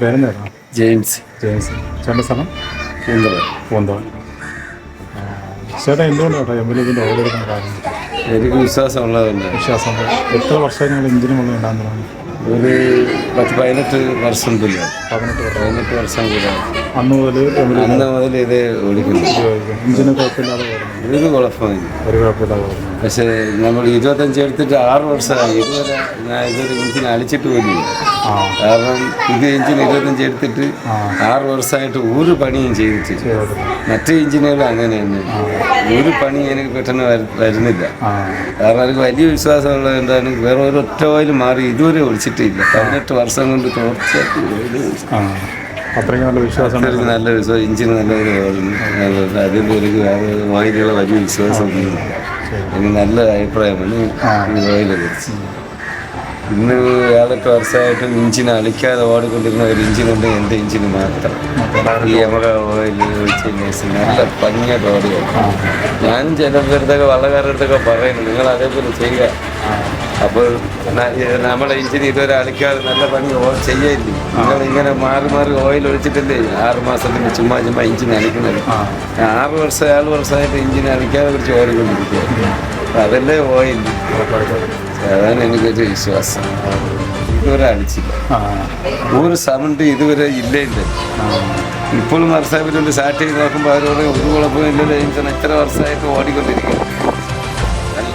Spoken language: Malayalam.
പേരെന്തായിരുന്നു? ജെയിംസ്. ചേട്ടൻ്റെ സ്ഥലം പൂന്തോളം. ചേട്ടാ എന്തുകൊണ്ട് കേട്ടോ ഇതിൻ്റെ ഓർഡർ എടുക്കുന്ന കാര്യം? എനിക്ക് വിശ്വാസമുള്ളതുണ്ട്. വിശ്വാസമുണ്ട്. എത്ര വർഷം നിങ്ങൾ എഞ്ചിനും കൊണ്ട് ഉണ്ടാകുന്ന തുടങ്ങി? ഒരു 18 വർഷം തുല്യ. 18 വർഷം കൂടെ അന്ന് മുതൽ ഇത് ഓടിക്കുന്നു. എഞ്ചിന് കുഴപ്പമില്ലാതെ പോകുന്നു. ഒരു കുഴപ്പമില്ല, ഒരു കുഴപ്പമില്ലാതെ പോകുന്നു. പക്ഷേ നമ്മൾ 25 എടുത്തിട്ട് 6 വർഷമായി. ഇതുവരെ ഞാൻ ഇതൊരു എഞ്ചിൻ അടിച്ചിട്ട് പോലും. കാരണം ഇത് എഞ്ചിൻ 25 എടുത്തിട്ട് 6 വർഷമായിട്ട് ഒരു പണിയും ചെയ്തിട്ട്. മറ്റു എഞ്ചിനുകൾ അങ്ങനെ തന്നെ ഒരു പണി എനിക്ക് പെട്ടെന്ന് വരുന്നില്ല. കാരണം എനിക്ക് വലിയ വിശ്വാസമുള്ളത് എന്താണ്, വേറെ ഒരൊറ്റ ഓയിൽ മാറി ഇതുവരെ ഒഴിച്ചിട്ടില്ല. 18 വർഷം കൊണ്ട് അത്രയ്ക്ക് നല്ല വിശ്വാസം. നല്ല വിശ്വാസം, എഞ്ചിന് നല്ലൊരു ഓടുന്നു. അതിൻ്റെ ഒരു വേറെ ഓയിലുള്ള വലിയ വിശ്വാസം. എനിക്ക് നല്ല അഭിപ്രായമാണ് ഈ ഓയിലെ കുറിച്ച്. ഇന്ന് 7-8 വർഷമായിട്ട് എഞ്ചിൻ അളിക്കാതെ ഓടിക്കൊണ്ടിരുന്ന ഒരു എഞ്ചിനുണ്ട്, എൻ്റെ എഞ്ചിന് മാത്രം. ഈ നമ്മുടെ ഓയിൽ ഒഴിച്ചതിന് ശേഷം നല്ല ഭംഗിയായിട്ട് ഓടുകയാണ്. ഞാനും ചിലരുടെ അടുത്തൊക്കെ വള്ളക്കാരുടെ അടുത്തൊക്കെ പറയുന്നു, നിങ്ങൾ അതേപോലെ ചെയ്യുക. അപ്പോൾ നമ്മുടെ എഞ്ചിന് ഇതുവരെ അളിക്കാതെ നല്ല പണി ചെയ്യല്ലേ. നിങ്ങൾ ഇങ്ങനെ മാറി മാറി ഓയിൽ ഒഴിച്ചിട്ടല്ലേ 6 മാസത്തിന് ചുമ്മാ എഞ്ചിൻ അളിക്കുന്നത്. 6 വർഷം 7 വർഷമായിട്ട് എഞ്ചിൻ അളിക്കാതെ കുറിച്ച് ഓടിക്കൊണ്ടിരിക്കുക. അതല്ലേ ഓയിൽ. അതാണ് എനിക്കൊരു വിശ്വാസം. ഇതുവരെ അടിച്ചില്ല, ഒരു സൗണ്ട് ഇതുവരെ ഇല്ല. ഇപ്പോഴും വർഷമായിട്ട് സ്റ്റാർട്ട് ചെയ്ത് നോക്കുമ്പോൾ അവരോട് ഒരു കുഴപ്പമില്ലല്ലോ, എഞ്ചിൻ എത്ര വർഷമായിട്ട് ഓടിക്കൊണ്ടിരിക്കുക. നല്ല